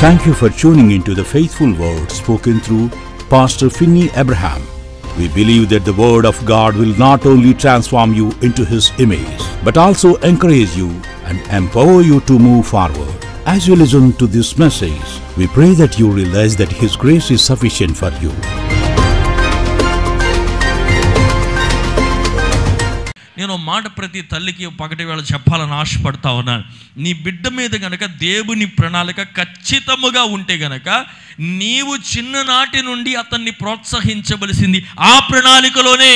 Thank you for tuning into the faithful word spoken through Pastor Finney Abraham. We believe that the word of God will not only transform you into His image, but also encourage you and empower you to move forward. As you listen to this message, we pray that you realize that His grace is sufficient for you. నేను మాట ప్రతి తల్లికి పగటి వేళ చెప్పాలని ఆశపడతా ఉన్నాను. నీ బిడ్డ మీద గనక దేవుని ప్రణాళిక ఖచ్చితముగా ఉంటే గనక నీవు చిన్ననాటి నుండి అతన్ని ప్రోత్సహించవలసింది ఆ ప్రణాళికలోనే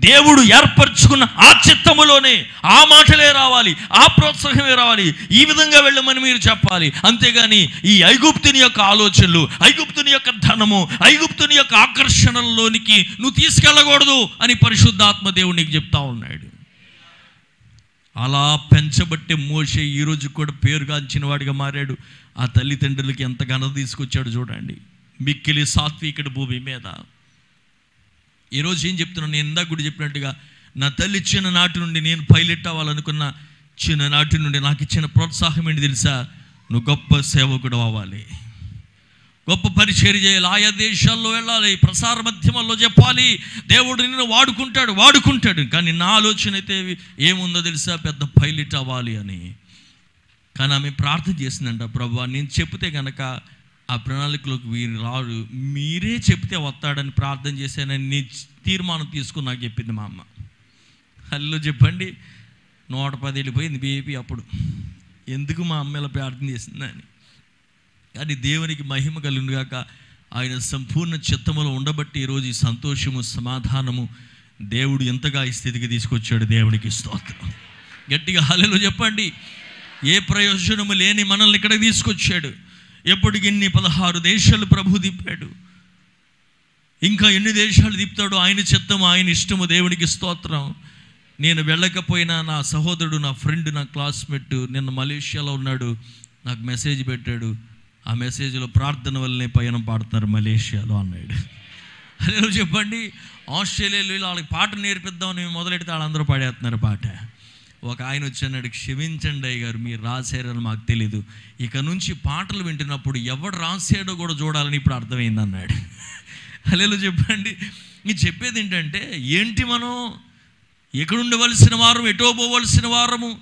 దేవుడు ఏర్పరచుకున్న ఆ చిత్తములోనే ఆ మాటలే రావాలి, ఆ ప్రోత్సాహమే రావాలి. ఈ విధంగా వెళ్ళమని మీరు చెప్పాలి. అంతేగాని ఈ ఐగుప్తుని యొక్క ఆలోచనలు, ఐగుప్తుని యొక్క ధనము, ఐగుప్తుని యొక్క ఆకర్షణల్లోనికి నువ్వు తీసుకెళ్ళకూడదు అని పరిశుద్ధాత్మ దేవుడు నీకు చెప్తా ఉన్నాడు. అలా పెంచబట్టే మోషే ఈరోజు కూడా పేరుగాంచిన వాడిగా మారాడు. ఆ తల్లిదండ్రులకి ఎంత ఘనత తీసుకొచ్చాడు చూడండి. మిక్కిలి సాత్వికుడు భూమి మీద. ఈరోజు ఏం చెప్తున్నాను, నేను ఇందాక కూడా చెప్పినట్టుగా నా తల్లి చిన్ననాటి నుండి నేను పైలట్ అవ్వాలనుకున్న చిన్ననాటి నుండి నాకు ఇచ్చిన ప్రోత్సాహం ఏంటి తెలుసా? నువ్వు గొప్ప సేవకుడు అవ్వాలి, గొప్ప పరిచర్య చేయాలి, ఆయా దేశాల్లో వెళ్ళాలి, ప్రసార మాధ్యమాల్లో చెప్పాలి. దేవుడు నిన్ను వాడుకుంటాడు. కానీ నా ఆలోచన అయితే ఏముందో తెలుసా? పెద్ద పైలట్ అవ్వాలి అని. కానీ ఆమె ప్రార్థన చేసిందంట, ప్రభువా నేను చెప్తే కనుక ఆ ప్రణాళికలోకి వీరు రాడు, మీరే చెప్తే వస్తాడని ప్రార్థన చేశానని నీ తీర్మానం తీసుకుని నాకు చెప్పింది మా అమ్మ. హల్లో చెప్పండి, 110 వెళ్ళిపోయింది బీపీ. అప్పుడు ఎందుకు మా అమ్మ ఇలా ప్రార్థన చేసిందని. కానీ దేవునికి మహిమ కలుగుగాక. ఆయన సంపూర్ణ చిత్తములో ఉండబట్టి ఈరోజు ఈ సంతోషము, సమాధానము దేవుడు ఎంతగా ఈ స్థితికి తీసుకొచ్చాడు. దేవునికి స్తోత్రం. గట్టిగా హల్లెలూయా చెప్పండి. ఏ ప్రయోజనము లేని మనల్ని ఇక్కడికి తీసుకొచ్చాడు. ఎప్పటికి 16 దేశాలు ప్రభు తిప్పాడు. ఇంకా ఎన్ని దేశాలు తిప్పుతాడో ఆయన చిత్తము, ఆయన ఇష్టము. దేవునికి స్తోత్రం. నేను వెళ్ళకపోయినా నా సహోదరుడు, నా ఫ్రెండ్, నా క్లాస్మేట్ నిన్న మలేషియాలో ఉన్నాడు, నాకు మెసేజ్ పెట్టాడు. ఆ మెసేజ్లో ప్రార్థన వల్లనే పయనం పాడుతున్నారు మలేషియాలో అన్నాడు. అదే చెప్పండి. ఆస్ట్రేలియాలో వాళ్ళకి పాట నేర్పిద్దామని మొదలెడితే వాళ్ళందరూ పాడేస్తున్నారు పాట. ఒక ఆయన వచ్చాడు, క్షమించండి అయ్య గారు, మీరు రాశారని మాకు తెలీదు, ఇక నుంచి పాటలు వింటున్నప్పుడు ఎవడు రాశాడో కూడా చూడాలని ఇప్పుడు అర్థమైంది అన్నాడు. హల్లెలూయా చెప్పండి. ఇది చెప్పేది ఏంటంటే, ఏంటి మనం ఎక్కడుండవలసిన వారము, ఎటో పోవలసిన వారము,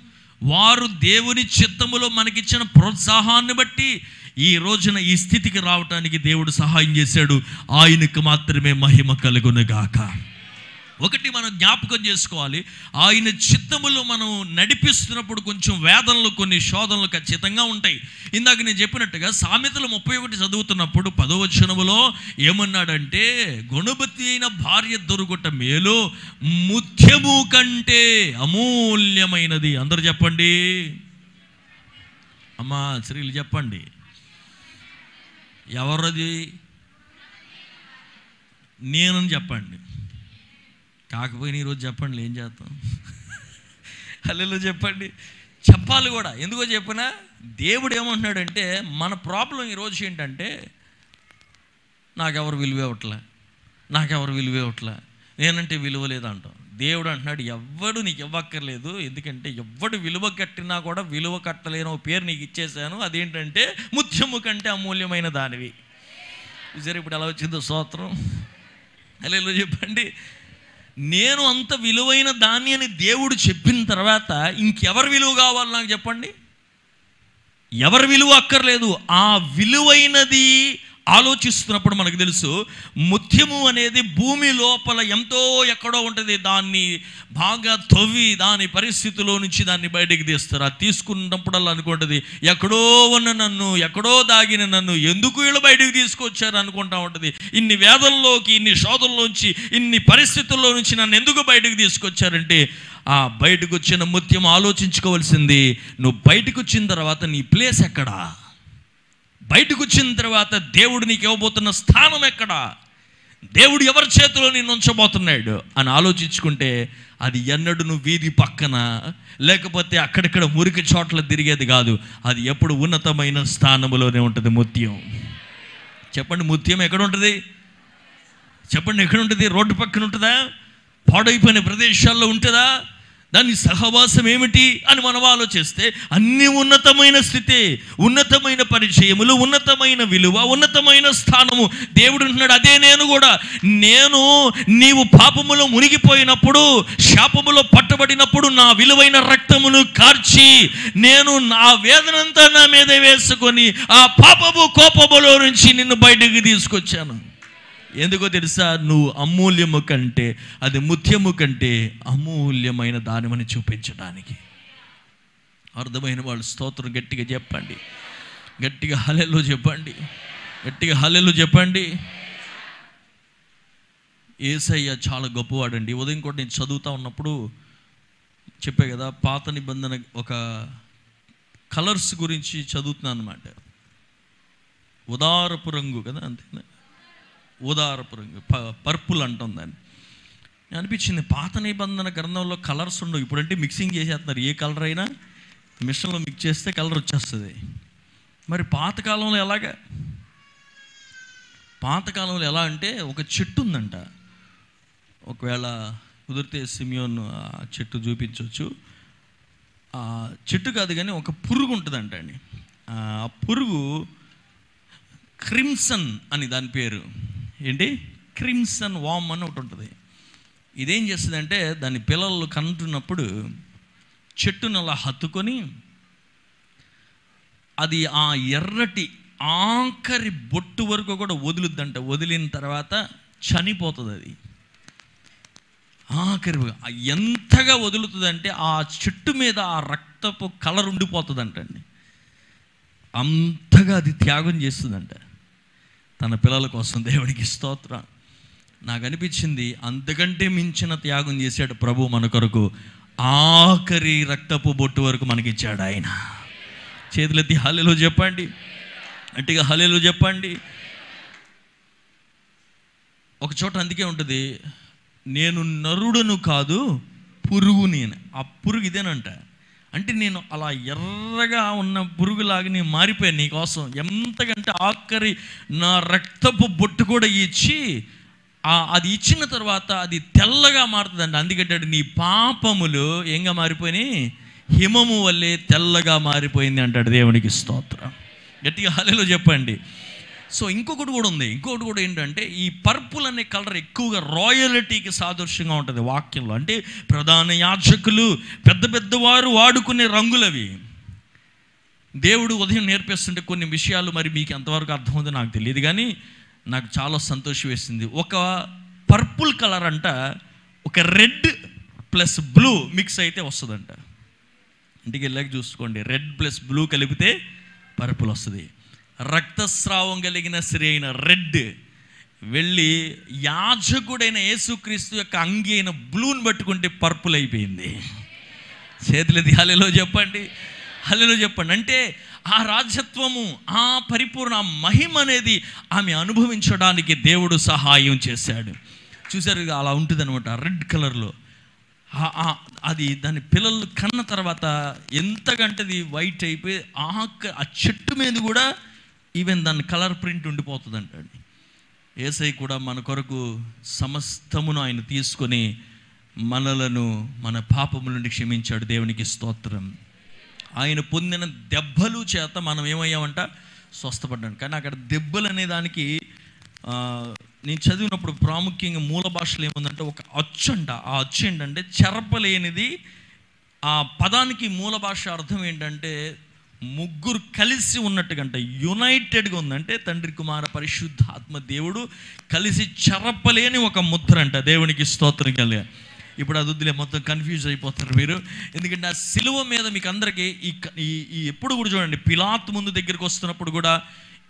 వారు దేవుని చిత్తములో మనకిచ్చిన ప్రోత్సాహాన్ని బట్టి ఈ రోజున ఈ స్థితికి రావటానికి దేవుడు సహాయం చేశాడు. ఆయనకు మాత్రమే మహిమ కలుగునుగాక. ఒకటి మనం జ్ఞాపకం చేసుకోవాలి, ఆయన చిత్తములు మనం నడిపిస్తున్నప్పుడు కొంచెం వేదనలు, కొన్ని శోధనలు ఖచ్చితంగా ఉంటాయి. ఇందాక నేను చెప్పినట్టుగా సామెతలు 31 చదువుతున్నప్పుడు 10వ వచనములో ఏమన్నాడంటే, గుణవతి అయిన భార్య దొరుకుట మేలు, ముత్యము కంటే అమూల్యమైనది. అందరూ చెప్పండి అమ్మా, స్త్రీలు చెప్పండి. ఎవరది? నేనని చెప్పండి. కాకపోయినా ఈరోజు చెప్పండి, ఏం చేస్తాం? హల్లెలూయా చెప్పండి. చెప్పాలి కూడా. ఎందుకో చెప్పినా, దేవుడు ఏమంటున్నాడంటే, మన ప్రాబ్లం ఈరోజు ఏంటంటే, నాకెవరు విలువ ఇవ్వట్లే, నేనంటే విలువ లేదంటాం. దేవుడు అంటున్నాడు, ఎవ్వడు నీకు ఇవ్వక్కర్లేదు, ఎందుకంటే ఎవ్వడు విలువ కట్టినా కూడా విలువ కట్టలేని పేరు నీకు ఇచ్చేసాను. అదేంటంటే ముత్యము కంటే అమూల్యమైన దానివి. సరే, ఇప్పుడు ఎలా వచ్చిందో స్తోత్రం. హల్లెలూయా చెప్పండి. నేను అంత విలువైన దాన్ని అని దేవుడు చెప్పిన తర్వాత ఇంకెవరి విలువ కావాలి నాకు చెప్పండి? ఎవరి విలువ అక్కర్లేదు. ఆ విలువైనది ఆలోచిస్తున్నప్పుడు మనకు తెలుసు, ముత్యము అనేది భూమి లోపల ఎంతో ఎక్కడో ఉంటుంది. దాన్ని బాగా తవ్వి దాని పరిస్థితిలో నుంచి దాన్ని బయటికి తీస్తారు. అది తీసుకున్నప్పుడల్లా అనుకుంటుంది, ఎక్కడో ఉన్న నన్ను, ఎక్కడో దాగిన నన్ను ఎందుకు వీళ్ళు బయటికి తీసుకొచ్చారు అనుకుంటా ఉంటుంది. ఇన్ని వేదనలోకి, ఇన్ని శోధనలోంచి, ఇన్ని పరిస్థితుల్లో నుంచి నన్ను ఎందుకు బయటకు తీసుకొచ్చారంటే, ఆ బయటకు వచ్చిన ముత్యం ఆలోచించుకోవాల్సింది, నువ్వు బయటకు వచ్చిన తర్వాత నీ ప్లేస్ ఎక్కడా, బయటకు వచ్చిన తర్వాత దేవుడు నీకు ఇవ్వబోతున్న స్థానం ఎక్కడ, దేవుడు ఎవరి చేతిలో నిన్ను ఉంచబోతున్నాడు అని ఆలోచించుకుంటే, అది ఎన్నడూ నువ్వు వీధి పక్కన లేకపోతే అక్కడిక్కడ మురికి చోట్ల తిరిగేది కాదు. అది ఎప్పుడు ఉన్నతమైన స్థానంలోనే ఉంటుంది ముత్యం. చెప్పండి, ముత్యం ఎక్కడ ఉంటుంది? చెప్పండి, ఎక్కడ ఉంటుంది? రోడ్డు పక్కన ఉంటుందా? పాడైపోయిన ప్రదేశాల్లో ఉంటుందా? దాని సహవాసం ఏమిటి అని మనం ఆలోచిస్తే అన్ని ఉన్నతమైన స్థితి, ఉన్నతమైన పరిచయములు, ఉన్నతమైన విలువ, ఉన్నతమైన స్థానము. దేవుడు అంటున్నాడు, అదే నేను కూడా. నీవు పాపములో మునిగిపోయినప్పుడు, శాపములో పట్టబడినప్పుడు నా విలువైన రక్తమును కార్చి నేను నా వేదనంతా నా మీద వేసుకొని ఆ పాపము కోపములో నుంచి నిన్ను బయటకు తీసుకొచ్చాను. ఎందుకో తెలుసా? నువ్వు అమూల్యము కంటే, అది ముత్యము కంటే అమూల్యమైన దానిమని చూపించడానికి. అర్థమైన వాళ్ళు స్తోత్రం గట్టిగా చెప్పండి, గట్టిగా హల్లెలూయా చెప్పండి, గట్టిగా హల్లెలూయా చెప్పండి. యేసయ్య చాలా గొప్పవాడండి. ఉదయం కూడా నేను చదువుతూ ఉన్నప్పుడు చెప్పే కదా, పాత నిబంధన ఒక కలర్స్ గురించి చదువుతున్నాను అన్నమాట. ఉదారపు రంగు కదా, అంతేనా? ఉదారపు రంగు, పర్పుల్ అంటాం దాన్ని. అనిపించింది, పాత నిబంధన గ్రంథంలో కలర్స్ ఉండవు. ఇప్పుడంటే మిక్సింగ్ చేసేస్తున్నారు, ఏ కలర్ అయినా మిషన్లో మిక్స్ చేస్తే కలర్ వచ్చేస్తుంది. మరి పాతకాలంలో ఎలాగా? పాతకాలంలో ఎలా అంటే, ఒక చెట్టు ఉందంట. ఒకవేళ కుదిరితే సిమియోన్ ఆ చెట్టు చూపించవచ్చు. ఆ చెట్టు కాదు కానీ ఒక పురుగు ఉంటుందంట అండి. ఆ పురుగు క్రిమ్సన్ అని దాని పేరు. ఏంటి? క్రిమ్సన్ వామ్ అని ఒకటి ఉంటుంది. ఇదేం చేస్తుందంటే, దాని పిల్లలు కంటున్నప్పుడు చెట్టును అలా హత్తుకొని అది ఆ ఎర్రటి ఆఖరి బొట్టు వరకు కూడా వదులుద్దంట. వదిలిన తర్వాత చనిపోతుంది. అది ఆఖరి ఎంతగా వదులుతుందంటే ఆ చెట్టు మీద ఆ రక్తపు కలర్ ఉండిపోతుందంటండి. అంతగా అది త్యాగం చేస్తుందంట తన పిల్లల కోసం. దేవునికి స్తోత్రం. నాకు అనిపించింది, అంతకంటే మించిన త్యాగం చేశాడు ప్రభు మన కొరకు. ఆఖరి రక్తపు బొట్టు వరకు మనకిచ్చాడు ఆయన. చేతులెత్తి హల్లెలూయా చెప్పండి, గట్టిగా హల్లెలూయా చెప్పండి. ఒక చోట అందుకే ఉంటుంది, నేను నరుడను కాదు పురుగుని అని. ఆ పురుగు ఇదేనంట. అంటే నేను అలా ఎర్రగా ఉన్న పురుగులాగా నేను మారిపోయాను నీ కోసం. ఎంతకంటే ఆఖరి నా రక్తపు బొట్టు కూడా ఇచ్చి, అది ఇచ్చిన తర్వాత అది తెల్లగా మారుతుందండి. అందుకంటే నీ పాపములు ఏంగా మారిపోయినాయి? హిమము వల్లే తెల్లగా మారిపోయింది అంటాడు. దేవునికి స్తోత్రం. గట్టిగా హల్లెలూయా చెప్పండి. సో ఇంకొకటి కూడా ఉంది. ఇంకొకటి కూడా ఏంటంటే, ఈ పర్పుల్ అనే కలర్ ఎక్కువగా రాయలిటీకి సాదృశ్యంగా ఉంటుంది వాక్యంలో. అంటే ప్రధాన యాజకులు, పెద్ద పెద్దవారు వాడుకునే రంగులవి. దేవుడు ఉదయం నేర్పిస్తుంటే కొన్ని విషయాలు మరి మీకు ఎంతవరకు అర్థమవుతుందో నాకు తెలియదు, కానీ నాకు చాలా సంతోషం వేసింది. ఒక పర్పుల్ కలర్ అంట ఒక రెడ్ ప్లస్ బ్లూ మిక్స్ అయితే వస్తుందంట. ఇంటికి వెళ్ళాక చూసుకోండి, రెడ్ ప్లస్ బ్లూ కలిపితే పర్పుల్ వస్తుంది. రక్తస్రావం కలిగిన స్త్రీ అయిన రెడ్ వెళ్ళి యాజకుడైన యేసుక్రీస్తు యొక్క అంగి అయిన బ్లూని పట్టుకుంటే పర్పుల్ అయిపోయింది. చేతులెత్తి హల్లెలూయా చెప్పండి, హల్లెలూయా చెప్పండి. అంటే ఆ రాజత్వము, ఆ పరిపూర్ణ మహిమ అనేది ఆమె అనుభవించడానికి దేవుడు సహాయం చేశాడు. చూసారు, అలా ఉంటుంది అనమాట రెడ్ కలర్లో. అది దాని పిల్లలు కన్న తర్వాత ఎంతగంటది వైట్ అయిపోయి ఆ చెట్టు మీద కూడా ఈవెన్ దాని కలర్ ప్రింట్ ఉండిపోతుంది అంటాడు. యేసయ్య కూడా మన కొరకు సమస్తమును ఆయన తీసుకొని మనలను మన పాపముల నుండి క్షమించాడు. దేవునికి స్తోత్రం. ఆయన పొందిన దెబ్బలు చేత మనం ఏమయ్యామంట? స్వస్థపడ్డాను. కానీ అక్కడ దెబ్బలు అనే దానికి నేను చదివినప్పుడు ప్రాముఖ్యంగా మూల భాషలో ఏముందంటే ఒక అచ్చు అంట. ఆ అచ్చు ఏంటంటే చెరపలేనిది. ఆ పదానికి మూల భాష అర్థం ఏంటంటే ముగ్గురు కలిసి ఉన్నట్టుగంట, యునైటెడ్గా ఉందంటే తండ్రి కుమార పరిశుద్ధాత్మ దేవుడు కలిసి చెరపలేని ఒక ముద్ర అంట. దేవునికి స్తోత్రం కలిగా. ఇప్పుడు అది వద్దులే, మొత్తం కన్ఫ్యూజ్ అయిపోతారు మీరు. ఎందుకంటే ఆ సిలువ మీద మీకు అందరికీ ఈ ఎప్పుడు కూడా చూడండి, పిలాతు ముందు దగ్గరికి వస్తున్నప్పుడు కూడా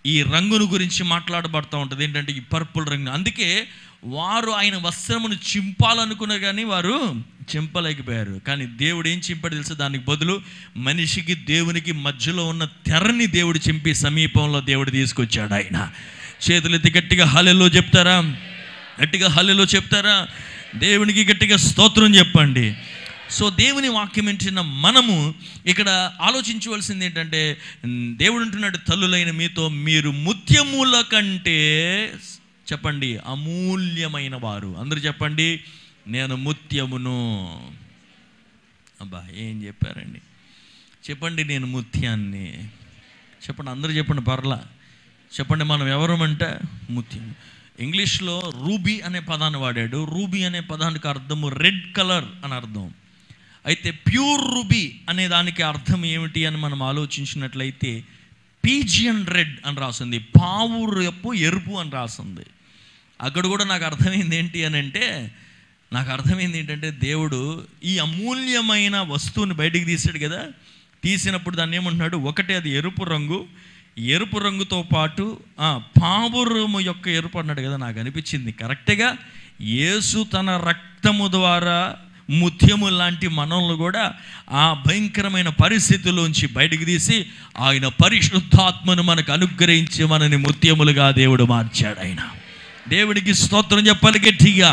ఈ రంగును గురించి మాట్లాడబడుతూ ఉంటుంది. ఏంటంటే ఈ పర్పుల్ రంగు. అందుకే వారు ఆయన వస్త్రమును చింపాలనుకున్నారు కానీ వారు చింపలేకపోయారు. కానీ దేవుడు ఏం చింపాడు తెలుసు? దానికి బదులు మనిషికి దేవునికి మధ్యలో ఉన్న తెరని దేవుడు చింపి సమీపంలో దేవుడు తీసుకొచ్చాడు. ఆయన చేతులెత్తి గట్టిగా హల్లెలూయా చెప్తారా? గట్టిగా హల్లెలూయా చెప్తారా? దేవునికి గట్టిగా స్తోత్రం చెప్పండి. సో దేవుని వాక్యం వింటున్న మనము ఇక్కడ ఆలోచించవలసింది ఏంటంటే, దేవుడు అంటున్నాడు, తల్లులైన మీతో మీరు ముత్యముల కంటే, చెప్పండి, అమూల్యమైన వారు. అందరూ చెప్పండి, నేను ముత్యమును. అబ్బా ఏం చెప్పారండి. చెప్పండి నేను ముత్యాన్ని. చెప్పండి, అందరూ చెప్పండి, పర్లా చెప్పండి. మనం ఎవరమంటే ముత్యం. ఇంగ్లీష్లో రూబీ అనే పదాన్ని వాడాడు. రూబీ అనే పదానికి అర్థము రెడ్ కలర్ అని అర్థం. అయితే ప్యూర్ రూబీ అనే దానికి అర్థం ఏమిటి అని మనం ఆలోచించినట్లయితే పీజియన్ రెడ్ అని రాసింది, పావురపు ఎరుపు అని రాసింది. అక్కడ కూడా నాకు అర్థమైంది ఏంటి అని అంటే, దేవుడు ఈ అమూల్యమైన వస్తువుని బయటికి తీసాడు కదా. తీసినప్పుడు దాన్ని ఏమంటున్నాడు, ఒకటే అది ఎరుపు రంగుతో పాటు పావురము యొక్క ఎరుపు అన్నాడు కదా. నాకు అనిపించింది కరెక్ట్గా యేసు తన రక్తము ద్వారా ముత్యము లాంటి మనల్ని కూడా ఆ భయంకరమైన పరిస్థితుల్లోంచి బయటికి తీసి ఆయన పరిశుద్ధాత్మను మనకు అనుగ్రహించి మనని ముత్యములుగా దేవుడు మార్చాడు. ఆయన దేవుడికి స్తోత్రం చెప్పాలి గట్టిగా.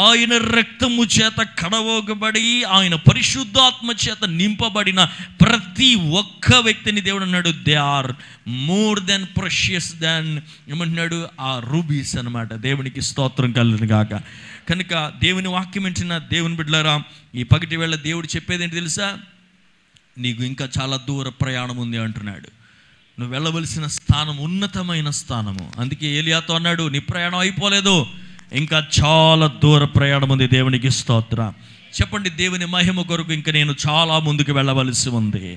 ఆయన రక్తము చేత కడవోగబడి ఆయన పరిశుద్ధాత్మ చేత నింపబడిన ప్రతి ఒక్క వ్యక్తిని దేవుడు అన్నాడు, they are more than precious than ఏమంటున్నాడు, ఆ రూబీస్ అనమాట. దేవునికి స్తోత్రం కలుగును గాక. కనుక దేవుని వాక్యం వింటున్న దేవుని బిడ్డలారా, ఈ పగటి వేళ దేవుడు చెప్పేది ఏంటి తెలుసా, నీకు ఇంకా చాలా దూర ప్రయాణం ఉంది అంటున్నాడు. నువ్వు వెళ్ళవలసిన స్థానం ఉన్నతమైన స్థానము. అందుకే ఏలియాతో అన్నాడు, నీ ప్రయాణం అయిపోలేదు, ఇంకా చాలా దూర ప్రయాణం ఉంది. దేవునికి స్తోత్రం చెప్పండి. దేవుని మహిమ కొరకు ఇంకా నేను చాలా ముందుకు వెళ్ళవలసి ఉంది.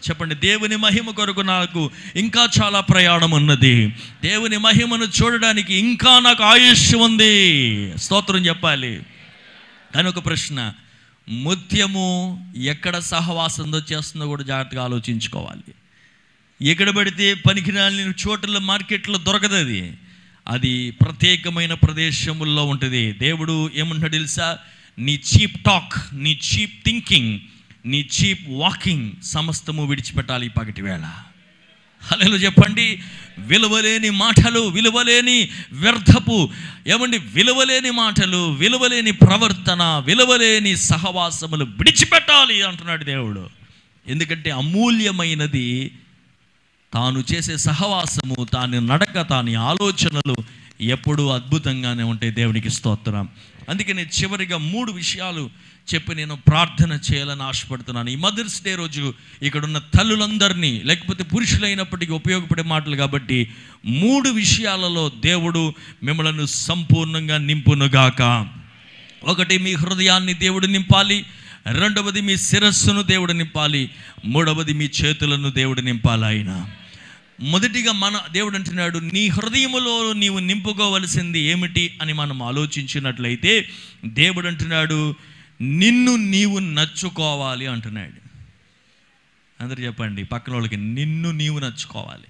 చెప్పండి, దేవుని మహిమ కొరకు నాకు ఇంకా చాలా ప్రయాణం ఉన్నది. దేవుని మహిమను చూడడానికి ఇంకా నాకు ఆయుష్ ఉంది. స్తోత్రం చెప్పాలి. కానీ ఒక ప్రశ్న, ముత్యము ఎక్కడ సహవాసంతో చేస్తుందో కూడా జాగ్రత్తగా ఆలోచించుకోవాలి. ఎక్కడ పడితే పనికిరాని చోట్ల మార్కెట్లో దొరకదు. అది ప్రత్యేకమైన ప్రదేశముల్లో ఉంటుంది. దేవుడు ఏమంటాడు తెలుసా, నీ చీప్ టాక్, నీ చీప్ థింకింగ్, నీ చీప్ వాకింగ్ సమస్తము విడిచిపెట్టాలి ఈ పగటి వేళ. హల్లెలూయా చెప్పండి. విలువలేని మాటలు, విలువలేని వ్యర్థపు విలువలేని మాటలు, విలువలేని ప్రవర్తన, విలువలేని సహవాసములు విడిచిపెట్టాలి అంటున్నాడు దేవుడు. ఎందుకంటే అమూల్యమైనది తాను చేసే సహవాసము, తాని నడక, తాని ఆలోచనలు ఎప్పుడూ అద్భుతంగానే ఉంటాయి. దేవునికి స్తోత్రం. అందుకే నేను చివరిగా 3 విషయాలు చెప్పి నేను ప్రార్థన చేయాలని ఆశపడుతున్నాను. ఈ మదర్స్ డే రోజు ఇక్కడున్న తల్లులందరినీ, లేకపోతే పురుషులైనప్పటికీ ఉపయోగపడే మాటలు కాబట్టి 3 విషయాలలో దేవుడు మిమ్మల్ని సంపూర్ణంగా నింపునుగాక. 1, మీ హృదయాన్ని దేవుడు నింపాలి. 2వది మీ శిరస్సును దేవుడు నింపాలి. 3వది మీ చేతులను దేవుడు నింపాలి. ఆయన మొదటిగా మన దేవుడు అంటున్నాడు, నీ హృదయములో నీవు నింపుకోవలసింది ఏమిటి అని మనం ఆలోచించినట్లయితే దేవుడు అంటున్నాడు, నిన్ను నీవు నచ్చుకోవాలి అంటున్నాడు. అందరూ చెప్పండి పక్కన వాళ్ళకి, నిన్ను నీవు నచ్చుకోవాలి.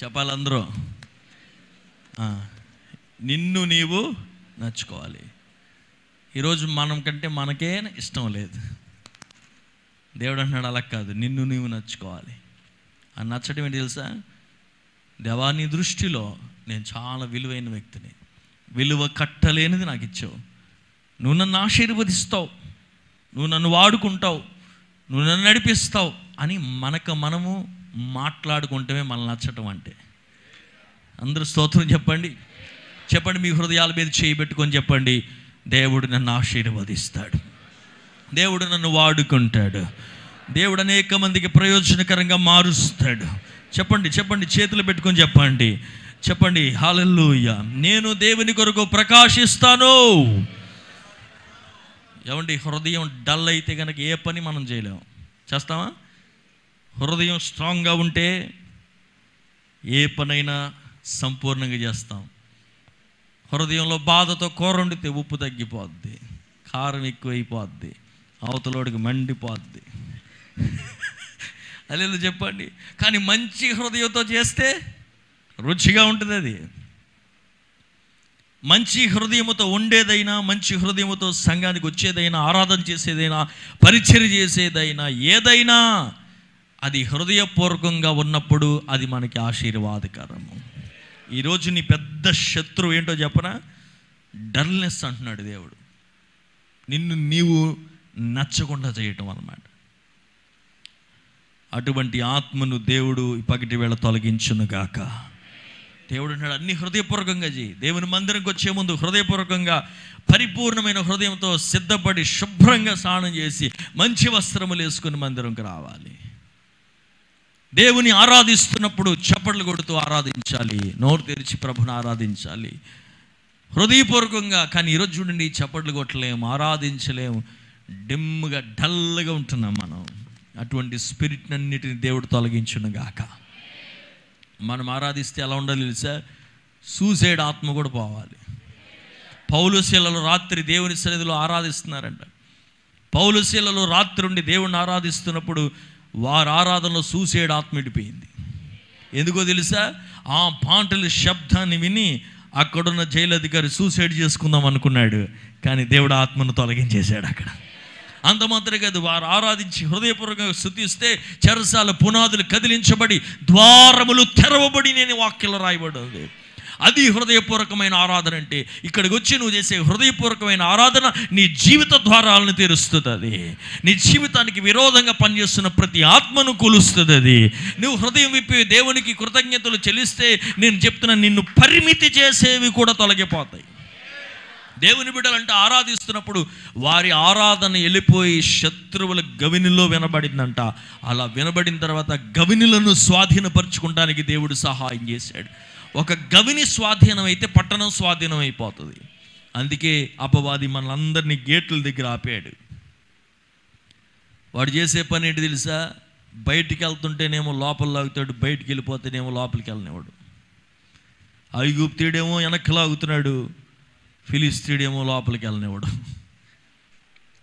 చెప్పాలి అందరూ, నిన్ను నీవు నచ్చుకోవాలి. ఈరోజు మనం కంటే మనకే ఇష్టం లేదు. దేవుడు అంటున్నాడు అలా కాదు, నిన్ను నీవు నచ్చుకోవాలి. ఆ నచ్చడం ఏంటి తెలుసా, దేవా నీ దృష్టిలో నేను చాలా విలువైన వ్యక్తిని, విలువ కట్టలేనిది నాకు ఇచ్చావు, నువ్వు నన్ను ఆశీర్వదిస్తావు, నువ్వు నన్ను వాడుకుంటావు, నువ్వు నన్ను నడిపిస్తావు అని మనము మాట్లాడుకుంటమే మనల్ని నచ్చటం అంటే. అందరూ స్తోత్రం చెప్పండి. చెప్పండి, మీ హృదయాల మీద చేయబెట్టుకొని చెప్పండి, దేవుడు నన్ను ఆశీర్వదిస్తాడు, దేవుడు నన్ను వాడుకుంటాడు, దేవుడు అనేక మందికి ప్రయోజనకరంగా మారుస్తాడు. చెప్పండి చెప్పండి, చేతులు పెట్టుకొని చెప్పండి హల్లెలూయా. నేను దేవుని కొరకు ప్రకాశిస్తాను. ఏమండి, హృదయం డల్ అయితే కనుక ఏ పని మనం చేయలేము. చేస్తామా? హృదయం స్ట్రాంగ్గా ఉంటే ఏ పనైనా సంపూర్ణంగా చేస్తాం. హృదయంలో బాధతో కూర వండితే ఉప్పు తగ్గిపోద్ది, కారం ఎక్కువైపోద్ది, అవతలోడికి మండిపోద్ది. అలా చెప్పండి. కానీ మంచి హృదయంతో చేస్తే రుచిగా ఉంటుంది. అది మంచి హృదయముతో ఉండేదైనా, మంచి హృదయముతో సంఘానికి వచ్చేదైనా, ఆరాధన చేసేదైనా, పరిచర్య చేసేదైనా, ఏదైనా అది హృదయపూర్వకంగా ఉన్నప్పుడు అది మనకి ఆశీర్వాదకరము. ఈరోజు నీ పెద్ద శత్రువు ఏంటో చెప్పనా? డల్నెస్ అంటున్నాడు దేవుడు. నిన్ను నీవు నచ్చకుండా చేయటం అన్నమాట. అటువంటి ఆత్మను దేవుడు ఈ పగటి వేళ తొలగించునుగాక. దేవుడు అన్నాడు అన్ని హృదయపూర్వకంగా చేయి. దేవుని మందిరంకి వచ్చే ముందు హృదయపూర్వకంగా పరిపూర్ణమైన హృదయంతో సిద్ధపడి శుభ్రంగా స్నానం చేసి మంచి వస్త్రములు వేసుకుని మందిరంకి రావాలి. దేవుని ఆరాధిస్తున్నప్పుడు చప్పట్లు కొడుతూ ఆరాధించాలి, నోరు తెరిచి ప్రభుని ఆరాధించాలి హృదయపూర్వకంగా. కానీ ఈరోజు చూడండి, చప్పట్లు కొట్టలేము, ఆరాధించలేము, డిమ్గా డల్గా ఉంటున్నాం మనం. అటువంటి స్పిరిట్ అన్నిటిని దేవుడు తొలగించును గాక. మనం ఆరాధిస్తే ఎలా ఉండాలి తెలుసా? సూసైడ్ ఆత్మ కూడా పోవాలి. పౌలు శీలలు రాత్రి దేవుని సన్నిధిలో ఆరాధిస్తున్నారంట. పౌలు శీలలు రాత్రి ఉండి దేవుణ్ణి ఆరాధిస్తున్నప్పుడు వారి ఆరాధనలో సూసైడ్ ఆత్మ విడిపోయింది. ఎందుకో తెలుసా? ఆ పాటల శబ్దాన్ని విని అక్కడున్న జైలు అధికారి సూసైడ్ చేసుకుందాం అనుకున్నాడు, కానీ దేవుడు ఆత్మను తొలగించేశాడు అక్కడ. అంత మాత్రమే కాదు, వారు ఆరాధించి హృదయపూర్వకంగా స్తుతిస్తే చెరసాల పునాదులు కదిలించబడి ద్వారములు తెరవబడి నేను వాక్యంలో రాయబడింది. అది హృదయపూర్వకమైన ఆరాధన అంటే. ఇక్కడికి వచ్చి నువ్వు చేసే హృదయపూర్వకమైన ఆరాధన నీ జీవిత ద్వారాలను తెరుస్తుంది. అది నీ జీవితానికి విరోధంగా పనిచేస్తున్న ప్రతి ఆత్మను కూలుస్తుంది. అది నువ్వు హృదయం విప్పి దేవునికి కృతజ్ఞతలు చెల్లిస్తే నేను చెప్తున్నా, నిన్ను పరిమితి చేసేవి కూడా తొలగిపోతాయి. దేవుని బిడ్డలంటే ఆరాధిస్తున్నప్పుడు వారి ఆరాధన వెళ్ళిపోయి శత్రువుల గవినిలో వినబడిందంట. అలా వినబడిన తర్వాత గవినులను స్వాధీనపరచుకోవడానికి దేవుడు సహాయం చేశాడు. ఒక గవిని స్వాధీనం అయితే పట్టణం స్వాధీనం అయిపోతుంది. అందుకే అపవాది మనలందరినీ గేట్ల దగ్గర ఆపాడు. వాడు చేసే పని ఏంటి తెలుసా? బయటికి వెళ్తుంటేనేమో లోపల లాగుతాడు, బయటికి వెళ్ళిపోతేనేమో లోపలికి వెళ్ళనివాడు. ఐగుప్తీడేమో వెనక్కి లాగుతున్నాడు, ఫిలిస్తీడేమో లోపలికి వెళ్ళనివాడు.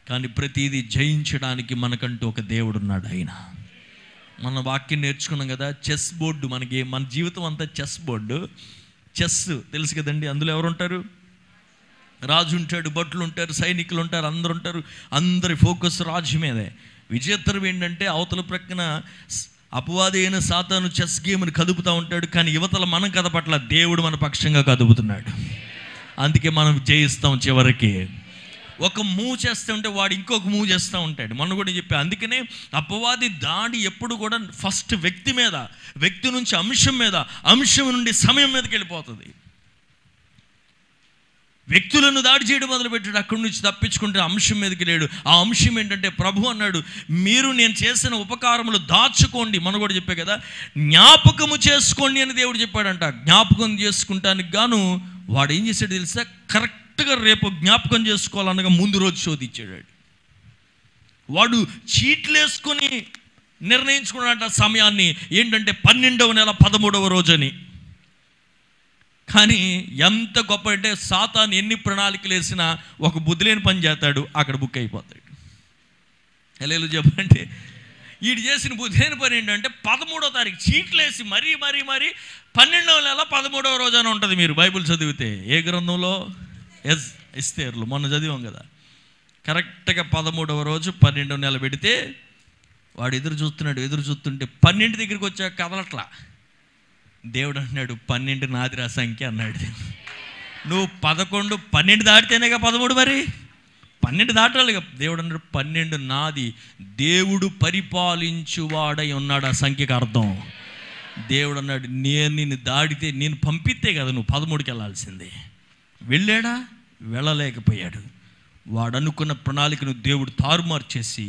కానీ ప్రతిదీ జయించడానికి మనకంటూ ఒక దేవుడు ఉన్నాడు. ఆయన మన వాక్యం నేర్చుకున్నాం కదా, చెస్ బోర్డు. మన జీవితం అంతా చెస్ బోర్డు. చెస్ తెలుసు కదండి. అందులో ఎవరు ఉంటారు? రాజు ఉంటాడు, భటులు ఉంటారు, సైనికులు ఉంటారు, అందరు ఉంటారు. అందరి ఫోకస్ రాజు మీదే. విచిత్రం ఏంటంటే అవతల ప్రక్కన అపవాది అయిన సాతాను చెస్ గేమ్ని కదుపుతూ ఉంటాడు, కానీ యువతల మనం కదపట్ల, దేవుడు మన పక్షంగా కదుపుతున్నాడు. అందుకే మనం జయిస్తాం. చివరికి ఒక మూవ్ చేస్తూ ఉంటే వాడు ఇంకొక మూవ్ చేస్తూ ఉంటాడు. మనం కూడా చెప్పా. అందుకనే అపవాది దాడి ఎప్పుడు కూడా ఫస్ట్ వ్యక్తి మీద, వ్యక్తి నుంచి అంశం మీద, అంశం నుండి సమయం మీదకి వెళ్ళిపోతుంది. వ్యక్తులను దాడి చేయడం మొదలుపెట్టాడు, అక్కడి నుంచి తప్పించుకుంటే అంశం మీదకి లేడు. ఆ అంశం ఏంటంటే ప్రభు అన్నాడు, మీరు నేను చేసిన ఉపకారములు దాచుకోండి. మనం కూడా చెప్పే కదా, జ్ఞాపకము చేసుకోండి అని దేవుడు చెప్పాడంట. జ్ఞాపకం చేసుకుంటానికి గాను వాడు ఏం చేశాడు తెలుసా? కరెక్ట్గా రేపు జ్ఞాపకం చేసుకోవాలనగా ముందు రోజు శోధించాడు. వాడు చీట్లు వేసుకొని నిర్ణయించుకున్నాడంట సమయాన్ని. ఏంటంటే 12వ నెల 13వ రోజని. కానీ ఎంత గొప్ప అంటే సాతాను ఎన్ని ప్రణాళికలు వేసినా ఒక బుద్ధిలేని పని చేస్తాడు, అక్కడ బుక్ అయిపోతాడు. హల్లెలూయా చెప్పండి. వీడు చేసిన బుద్ధిలేని పని ఏంటంటే 13వ తారీఖు చీట్లు వేసి మరీ 12వ నెల 13వ రోజు అని ఉంటుంది. మీరు బైబిల్ చదివితే ఏ గ్రంథంలో? ఎస్తేర్లో మొన్న చదివాం కదా. కరెక్ట్గా 13వ రోజు 12వ నెల పెడితే వాడు ఎదురు చూస్తుంటే 12 దగ్గరికి వచ్చాక కదలట్లా. దేవుడు అంటున్నాడు, 12 నాదిరా సంఖ్య అన్నాడు. నువ్వు 11, 12 దాటితేనేగా 13. మరి 12 దాటాలి. దేవుడు అన్నాడు 12 నాది. దేవుడు పరిపాలించువాడై ఉన్నాడు. ఆ సంఖ్యకు అర్థం. దేవుడు అన్నాడు, నేను నిన్ను దాడితే, నేను పంపిస్తే కదా నువ్వు 13కి వెళ్ళాల్సిందే. వెళ్ళాడా? వెళ్ళలేకపోయాడు. వాడు అనుకున్న ప్రణాళికను దేవుడు తారుమారు చేసి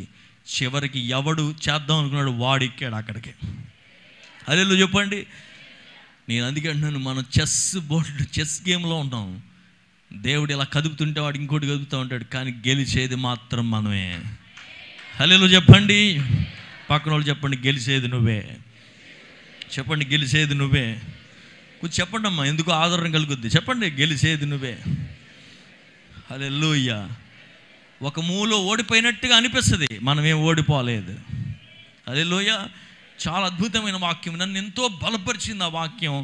చివరికి ఎవడు చేద్దాం అనుకున్నాడు వాడు ఎక్కాడు అక్కడికి. హల్లెలూయా చెప్పండి. నేను అందుకే అంటున్నాను, మనం చెస్ గేమ్లో ఉంటాం. దేవుడు ఇలా కదుపుతుంటే వాడు ఇంకోటి కదుపుతూ ఉంటాడు, కానీ గెలిచేది మాత్రం మనమే. హల్లెలూయా చెప్పండి. పక్కన వాళ్ళు చెప్పండి, గెలిచేది నువ్వే. చెప్పండి, గెలిచేది నువ్వే. కొంచెం చెప్పండి అమ్మా, ఎందుకు ఆదరణ కలుగుద్ది. చెప్పండి, గెలిచేది నువ్వే. హల్లెలూయా. ఒక మూలో ఓడిపోయినట్టుగా అనిపిస్తుంది, మనమేం ఓడిపోలేదు. హల్లెలూయా. చాలా అద్భుతమైన వాక్యం, నన్ను ఎంతో బలపరిచింది ఆ వాక్యం.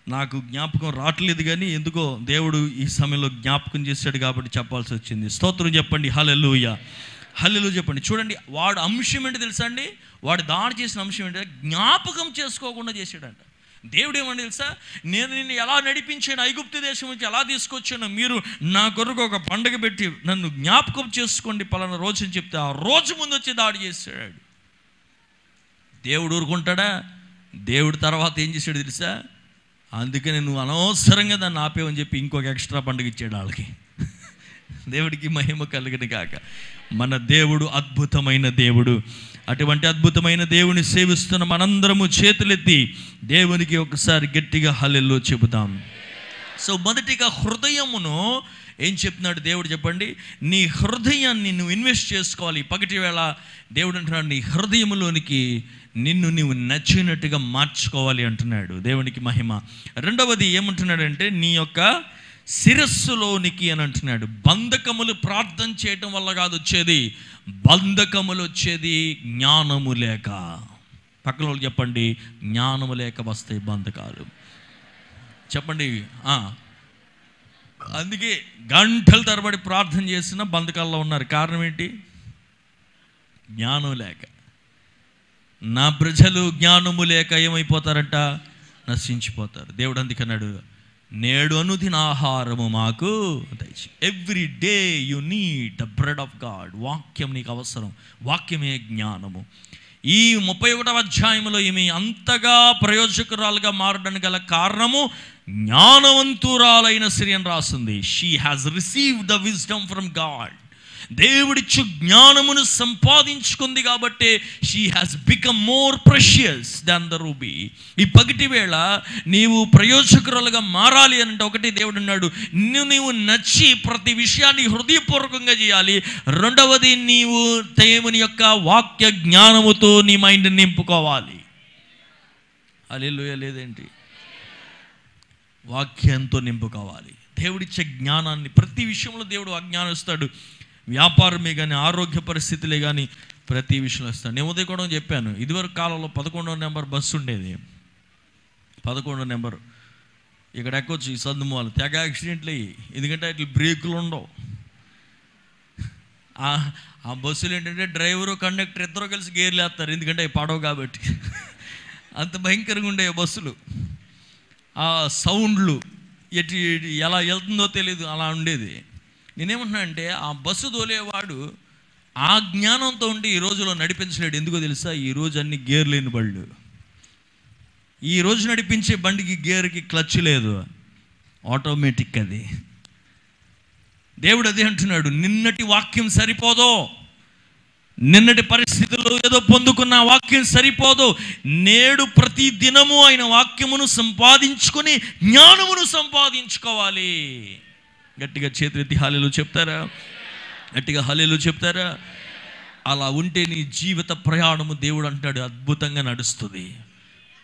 నాకు జ్ఞాపకం రావట్లేదు, కానీ ఎందుకో దేవుడు ఈ సమయంలో జ్ఞాపకం చేశాడు కాబట్టి చెప్పాల్సి వచ్చింది. స్తోత్రం చెప్పండి. హల్లెలూయా. హల్లెలూయా చెప్పండి. చూడండి, వాడు అంశం ఏంటి తెలుసా అండి? వాడు దాడి చేసిన అంశం ఏంటంటే జ్ఞాపకం చేసుకోకుండా చేశాడంట. దేవుడు ఏమని తెలుసా? నేను నిన్ను ఎలా నడిపించాను, ఐగుప్తు దేశం నుంచి ఎలా తీసుకొచ్చాను, మీరు నా కొరకు ఒక పండుగ పెట్టి నన్ను జ్ఞాపకం చేసుకోండి పలానా రోజు అని చెప్తే ఆ రోజు ముందు వచ్చి దాడి చేశాడు. దేవుడు ఊరుకుంటాడా? దేవుడు తర్వాత ఏం చేశాడు తెలుసా? అందుకని నువ్వు అనవసరంగా దాన్ని ఆపేవని చెప్పి ఇంకొక ఎక్స్ట్రా పండుగ ఇచ్చాడు వాళ్ళకి. దేవుడికి మహిమ కలుగును గాక. మన దేవుడు అద్భుతమైన దేవుడు. అటువంటి అద్భుతమైన దేవుని సేవిస్తున్న మనందరము చేతులెత్తి దేవునికి ఒకసారి గట్టిగా హల్లెలూయా చెబుతాం. సో మొదటిగా హృదయమును ఏం చెప్తున్నాడు దేవుడు చెప్పండి? నీ హృదయాన్ని నువ్వు ఇన్వెస్ట్ చేసుకోవాలి. పగటి వేళ దేవుడు అంటున్నాడు నీ హృదయంలోనికి నిన్ను నీవు నచ్చినట్టుగా మార్చుకోవాలి అంటున్నాడు. దేవునికి మహిమ. రెండవది ఏమంటున్నాడంటే నీ యొక్క శిరస్సులోనికి అని అంటున్నాడు. బంధకములు ప్రార్థన చేయటం వల్ల కాదు వచ్చేది, బంధకములు వచ్చేది జ్ఞానము లేక. పక్కన వాళ్ళు చెప్పండి, జ్ఞానము లేక వస్తాయి బంధకాలు. చెప్పండి. అందుకే గంటల తరబడి ప్రార్థన చేసిన బంధకాల్లో ఉన్నారు. కారణం ఏంటి? జ్ఞానం లేక. నా ప్రజలు జ్ఞానము లేక ఏమైపోతారంట? నశించిపోతారు. దేవుడు అందుకన్నాడు నేడు అనుదిన ఆహారము మాకు దయచేయి. Every day you need the bread of God. వాక్యం నీకు అవసరం. వాక్యమే జ్ఞానము. ఈ 31వ అధ్యాయంలో ఈమె అంతగా ప్రయోజకురాలుగా మారడానికి గల కారణము జ్ఞానవంతురాలైన స్త్రీ అని రాస్తుంది. She has received the wisdom from God. దేవుడిచ్చు జ్ఞానమును సంపాదించుకుంది కాబట్టి she has become more precious than the ruby. ఈ పగటి వేళ నీవు ప్రయోజకురాలుగా మారాలి అంటే ఒకటి దేవుడు అన్నాడు, నీవు నచ్చి ప్రతి విషయాన్ని హృదయపూర్వకంగా చేయాలి. రెండవది నీవు దేవుని యొక్క వాక్య జ్ఞానముతో నీ మైండ్ నింపుకోవాలి. హల్లెలూయా. లేదేంటి? వాక్యంతో నింపుకోవాలి. దేవుడిచ్చే జ్ఞానాన్ని ప్రతి విషయంలో దేవుడు అజ్ఞానం ఇస్తాడు. వ్యాపారమే కానీ, ఆరోగ్య పరిస్థితులే కానీ ప్రతి విషయంలో ఇస్తాడు. నేను ఉదయం కూడా చెప్పాను, ఇదివరకు కాలంలో 11వ నెంబర్ బస్సు ఉండేది. 11వ నెంబర్ ఇక్కడ ఎక్కొచ్చు ఈ సందుమూల తెగ యాక్సిడెంట్లు అయ్యి. ఎందుకంటే ఇట్లా బ్రేకులు ఉండవు. ఆ బస్సులు ఏంటంటే డ్రైవరు కండక్టర్ ఇద్దరు కలిసి గేర్లు వేస్తారు, ఎందుకంటే అవి పడవు కాబట్టి. అంత భయంకరంగా ఉండే బస్సులు. ఆ సౌండ్లు ఎటు ఎలా వెళ్తుందో తెలియదు, అలా ఉండేది. నేనేమంటున్నా అంటే ఆ బస్సు తోలేవాడు ఆ జ్ఞానంతో ఉండి ఈ రోజులో నడిపించలేడు. ఎందుకో తెలుసా? ఈరోజు అన్ని గేర్ లేని బళ్ళు. ఈరోజు నడిపించే బండికి గేర్కి క్లచ్ లేదు, ఆటోమేటిక్. అది దేవుడు అదే అంటున్నాడు, నిన్నటి వాక్యం సరిపోదో, నిన్నటి పరిస్థితుల్లో ఏదో పొందుకున్న వాక్యం సరిపోదు. నేడు ప్రతి దినము ఆయన వాక్యమును సంపాదించుకొని జ్ఞానమును సంపాదించుకోవాలి. గట్టిగా చేతులెత్తి హల్లెలూయా చెప్తారా? గట్టిగా హల్లెలూయా చెప్తారా? అలా ఉంటే నీ జీవిత ప్రయాణము దేవుడు అంటాడు అద్భుతంగా నడుస్తుంది.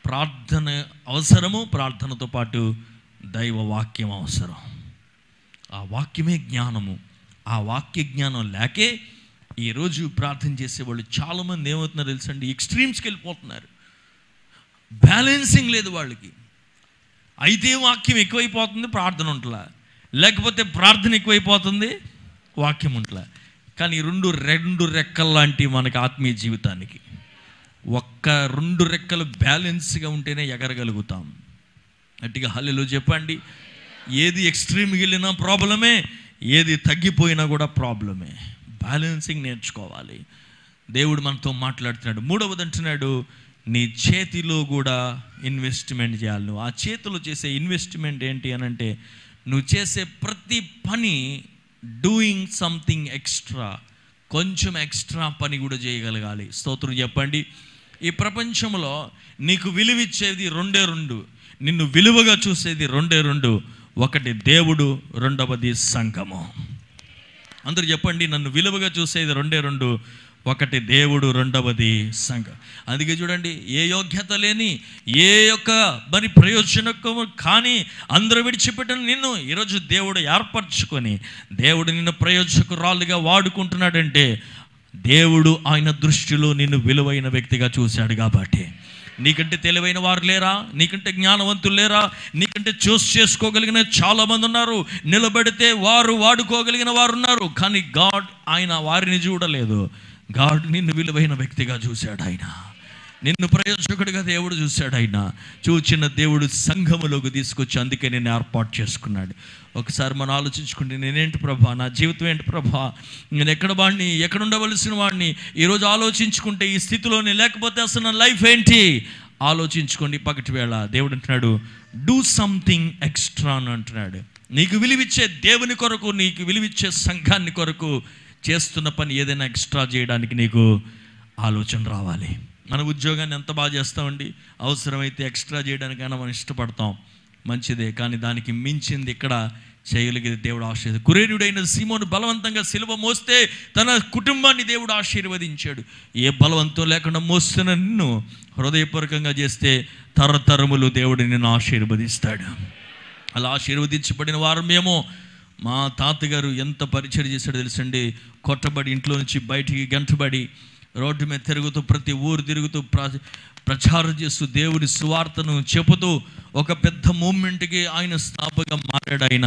ప్రార్థన అవసరము, ప్రార్థనతో పాటు దైవ వాక్యం అవసరం. ఆ వాక్యమే జ్ఞానము. ఆ వాక్య జ్ఞానం లేకే ఈరోజు ప్రార్థన చేసేవాళ్ళు చాలామంది ఏమవుతున్నారు తెలుసండి? ఎక్స్ట్రీమ్స్కి వెళ్ళిపోతున్నారు. బ్యాలెన్సింగ్ లేదు వాళ్ళకి. అయితే వాక్యం ఎక్కువైపోతుంది, ప్రార్థన ఉంటలా. లేకపోతే ప్రార్థన ఎక్కువైపోతుంది, వాక్యం ఉంటలా. కానీ రెండు రెక్కల్లాంటి మనకి ఆత్మీయ జీవితానికి ఒక్క 2 రెక్కలు బ్యాలెన్స్గా ఉంటేనే ఎగరగలుగుతాం. గట్టిగా హల్లెలూయా చెప్పండి. ఏది ఎక్స్ట్రీమ్కి వెళ్ళినా ప్రాబ్లమే, ఏది తగ్గిపోయినా కూడా ప్రాబ్లమే. బ్యాలెన్సింగ్ నేర్చుకోవాలి. దేవుడు మనతో మాట్లాడుతున్నాడు. మూడవది అంటున్నాడు నీ చేతిలో కూడా ఇన్వెస్ట్మెంట్ చేయాలి. నువ్వు ఆ చేతిలో చేసే ఇన్వెస్ట్మెంట్ ఏంటి అని అంటే నువ్వు చేసే ప్రతి పని డూయింగ్ సంథింగ్ ఎక్స్ట్రా, కొంచెం ఎక్స్ట్రా పని కూడా చేయగలగాలి. స్తోత్రం చెప్పండి. ఈ ప్రపంచంలో నీకు విలువిచ్చేది 2. నిన్ను విలువగా చూసేది 2. ఒకటి దేవుడు, రెండవది సంఘము. అందరూ చెప్పండి, నన్ను విలువగా చూసేది 2. ఒకటి దేవుడు, రెండవది సంఘం. అందుకే చూడండి, ఏ యోగ్యత లేని, ఏ యొక్క మరి ప్రయోజనకము కానీ అందరూ విడిచిపెట్టిన నిన్ను ఈరోజు దేవుడు ఏర్పరచుకొని దేవుడు నిన్ను ప్రయోజకురాలుగా వాడుకుంటున్నాడంటే దేవుడు ఆయన దృష్టిలో నిన్ను విలువైన వ్యక్తిగా చూశాడు. కాబట్టి నీకంటే తెలివైన వారు లేరా? నీకంటే జ్ఞానవంతులు లేరా? నీకంటే చూస్ చేసుకోగలిగిన చాలామంది ఉన్నారు. నిలబెడితే వారు వాడుకోగలిగిన వారు ఉన్నారు. కానీ గాడ్ ఆయన వారిని చూడలేదు. గాడ్ నిన్ను విలువైన వ్యక్తిగా చూశాడు. ఆయన నిన్ను ప్రయోజకుడిగా దేవుడు చూశాడు. ఆయన చూచిన దేవుడు సంఘములోకి తీసుకొచ్చి అందుకే నేను ఏర్పాటు చేసుకున్నాడు. ఒకసారి మనం ఆలోచించుకుంటే నేనేంటి ప్రభా, నా జీవితం ఏంటి ప్రభా, నేను ఎక్కడ వాడిని, ఎక్కడ ఉండవలసిన వాడిని ఈరోజు ఆలోచించుకుంటే ఈ స్థితిలోనే, లేకపోతే అసలు నా లైఫ్ ఏంటి ఆలోచించుకోండి. పగటి వేళ దేవుడు అంటున్నాడు, డూ సంథింగ్ ఎక్స్ట్రా అని అంటున్నాడు. నీకు విలువిచ్చే దేవుని కొరకు, నీకు విలువిచ్చే సంఘాన్ని కొరకు చేస్తున్న పని ఏదైనా ఎక్స్ట్రా చేయడానికి నీకు ఆలోచన రావాలి. మన ఉద్యోగాన్ని ఎంత బాగా చేస్తామండి, అవసరమైతే ఎక్స్ట్రా చేయడానికైనా మనం ఇష్టపడతాం, మంచిదే. కానీ దానికి మించింది ఇక్కడ చేయగలిగేది దేవుడు ఆశీర్వదించాడు. కురేరుడైన సీమోను బలవంతంగా సిలువ మోస్తే తన కుటుంబాన్ని దేవుడు ఆశీర్వదించాడు. ఏ బలవంతం లేకుండా మోస్తున్న నిన్ను హృదయపూర్వకంగా చేస్తే తరతరములు దేవుడు నిన్ను ఆశీర్వదిస్తాడు. అలా ఆశీర్వదించబడిన వారు మేము. మా తాతగారు ఎంత పరిచయం చేశాడో తెలుసండి. కొట్టబడి ఇంట్లో నుంచి బయటికి గంటబడి రోడ్డు మీద తిరుగుతూ, ప్రతి ఊరు తిరుగుతూ ప్రచారం చేస్తూ, దేవుని సువార్తను చెబుతూ ఒక పెద్ద మూమెంట్కి ఆయన స్థాపకగా మారాడు. ఆయన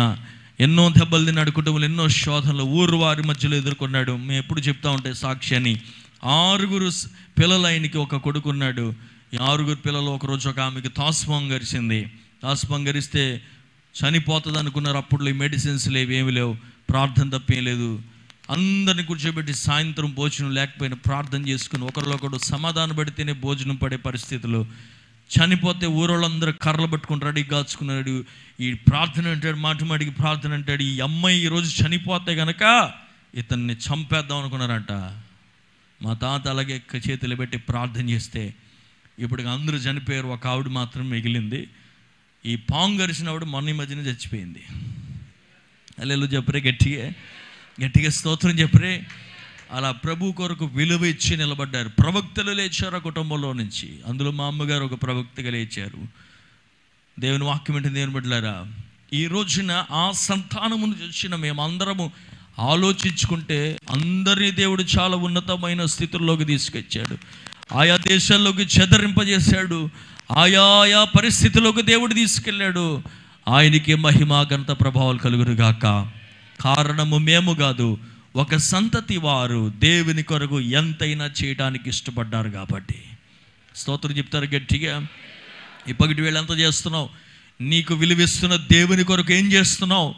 ఎన్నో దెబ్బలు తిన్నాడు, కుటుంబంలో ఎన్నో శోధనలు ఊరు వారి మధ్యలో ఎదుర్కొన్నాడు. మేము ఎప్పుడు చెప్తా ఉంటే సాక్ష్యాన్ని, 6 పిల్లలు ఆయనకి ఒక కొడుకున్నాడు. ఈ 6 పిల్లలు ఒకరోజు ఒక ఆమెకి తాసుపాము గరిచింది. తాసుపాము గరిస్తే చనిపోతుంది అనుకున్నారు. అప్పుడు ఈ మెడిసిన్స్ లేవు, ఏమి లేవు, ప్రార్థన తప్పేం లేదు. అందరిని కూర్చోబెట్టి సాయంత్రం భోజనం లేకపోయినా ప్రార్థన చేసుకుని ఒకరిలో సమాధాన పడితేనే భోజనం పడే పరిస్థితులు. చనిపోతే ఊరోళ్ళందరూ కర్రలు పట్టుకుని రెడీ కాచుకున్నాడు. ఈ ప్రార్థన అంటాడు, మాటిమాటికి ప్రార్థన అంటాడు. ఈ అమ్మాయి ఈరోజు చనిపోతే కనుక ఇతన్ని చంపేద్దాం అనుకున్నారంట. మా తాత అలాగే చేతులు పెట్టి ప్రార్థన చేస్తే ఇప్పుడు అందరూ చనిపోయారు, ఒక ఆవిడ మాత్రం మిగిలింది. ఈ పాము గరిచిన ఆవిడ మొన్న ఈ మధ్యన చచ్చిపోయింది. అల్లెలు చెప్పరే, గట్టిగా స్తోత్రం చెప్పరే. అలా ప్రభు కొరకు విలువ ఇచ్చి నిలబడ్డారు. ప్రవక్తలు లేచారు ఆ కుటుంబంలో నుంచి. అందులో మా అమ్మగారు ఒక ప్రవక్తగా లేచారు. దేవుని వాక్యం అంటే దేవుని బిడ్డలారా, ఈ రోజున ఆ సంతానము నుంచి వచ్చిన మేమందరము ఆలోచించుకుంటే అందరినీ దేవుడు చాలా ఉన్నతమైన స్థితుల్లోకి తీసుకొచ్చాడు. ఆయా దేశాల్లోకి చెదరింపజేశాడు. ఆయా పరిస్థితుల్లోకి దేవుడు తీసుకెళ్ళాడు. ఆయనకి మహిమ ఘనత ప్రభావాలు కలుగునుగాక. కారణము మేము కాదు, ఒక సంతతి వారు దేవుని కొరకు ఎంతైనా చేయడానికి ఇష్టపడ్డారు కాబట్టి. స్తోత్రం చెప్తారు గట్టిగా. ఈ పగటి వేళ ఎంత చేస్తున్నావు? నీకు విలువిస్తున్న దేవుని కొరకు ఏం చేస్తున్నావు?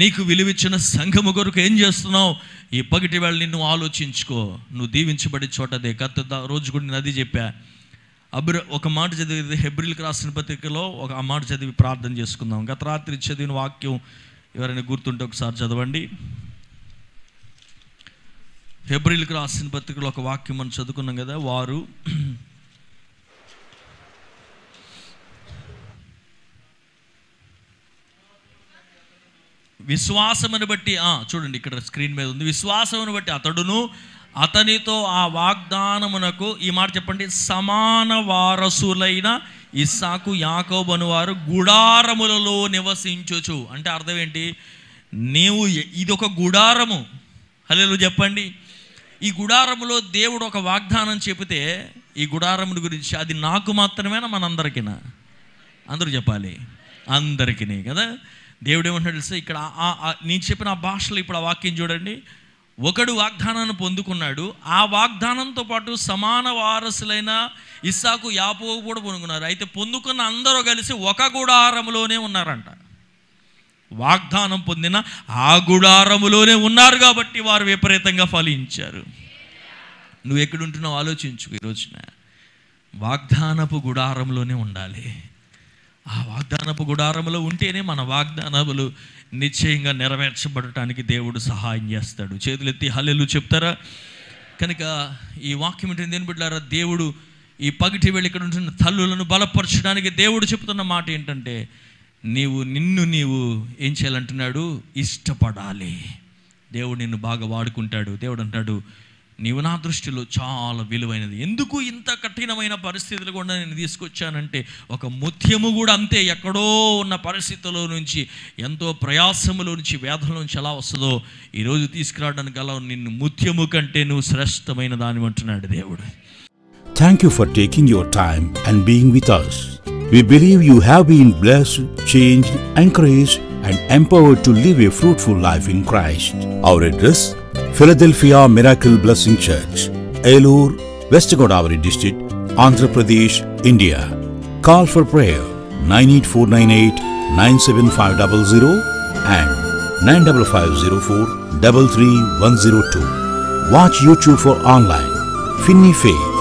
నీకు విలువిచ్చిన సంఘము కొరకు ఏం చేస్తున్నావు? ఈ పగటి వేళ నిన్ను ఆలోచించుకో. నువ్వు దీవించబడే చోటదే. గత రోజు కూడా నేను అది చెప్పా. ఒక మాట చదివి, హెబ్రీలకు రాసిన పత్రికలో ఆ మాట చదివి ప్రార్థన చేసుకుందాం. గత రాత్రి చదివిన వాక్యం ఎవరైనా గుర్తుంటే ఒకసారి చదవండి. హెబ్రీలకు రాసిన పత్రికలో ఒక వాక్యం మనం చదువుకున్నాం కదా. వారు విశ్వాసమును బట్టి, చూడండి ఇక్కడ స్క్రీన్ మీద ఉంది, విశ్వాసమును బట్టి అతడును అతనితో ఆ వాగ్దానమునకు, ఈ మాట చెప్పండి, సమాన వారసులైన ఇస్సాకు యాకోబు అను వారు గుడారములలో నివసించుచు. అంటే అర్థం ఏంటి? నీవు ఇది ఒక గుడారము. హల్లెలూయా చెప్పండి. ఈ గుడారములో దేవుడు ఒక వాగ్దానం చెబితే, ఈ గుడారముల గురించి అది నాకు మాత్రమేనా మనందరికీనా? అందరూ చెప్పాలి, అందరికీ కదా. దేవుడు ఏమంటాడు తెలుసా? ఇక్కడ నేను చెప్పిన ఆ భాషలో ఇప్పుడు ఆ వాక్యం చూడండి. ఒకడు వాగ్దానాన్ని పొందుకున్నాడు, ఆ వాగ్దానంతో పాటు సమాన వారసులైన ఇస్సాకు యాకోబు కూడా పొందుకున్నారు. అయితే పొందుకున్న అందరూ కలిసి ఒక గుడారములోనే ఉన్నారంట. వాగ్దానం పొందిన ఆ గుడారములోనే ఉన్నారు కాబట్టి వారు విపరీతంగా ఫలించారు. నువ్వు ఎక్కడుంటున్నావు ఆలోచించు. ఈరోజున వాగ్దానపు గుడారంలోనే ఉండాలి. ఆ వాగ్దానపు గుడారములో ఉంటేనే మన వాగ్దానములు నిశ్చయంగా నెరవేర్చబడటానికి దేవుడు సహాయం చేస్తాడు. చేతులెత్తి హల్లెలూయా చెప్తారా? కనుక ఈ వాక్యం ఏంటంటే దేని బిడ్డలారా, దేవుడు ఈ పగటి వేళ ఇక్కడ ఉంటున్న తల్లులను బలపరచడానికి దేవుడు చెప్తున్న మాట ఏంటంటే, నిన్ను నీవు ఏం చేయాలంటున్నాడు? ఇష్టపడాలి. దేవుడు నిన్ను బాగా వాడుకుంటాడు. దేవుడు అంటాడు, నీవు నా దృష్టిలో చాలా విలువైనది. ఎందుకు ఇంత కఠినమైన పరిస్థితులు కూడా నేను తీసుకొచ్చానంటే, ఒక ముత్యము కూడా అంతే, ఎక్కడో ఉన్న పరిస్థితుల్లో నుంచి, ఎంతో ప్రయాసములో నుంచి, వేదన నుంచి ఎలా వస్తుందో ఈరోజు తీసుకురావడానికి అలా నిన్ను ముత్యము కంటే నువ్వు శ్రేష్టమైన దాని అంటున్నాడు దేవుడు. Thank you for taking your time and being with us. We believe you have been blessed, changed, encouraged, and empowered to live a fruitful life in Christ. Our address: Philadelphia Miracle Blessing Church, Elur, West Godavari District, Andhra Pradesh, India. Call for prayer 98498 97500 and 95504 33102. Watch YouTube for online. Finney Faith.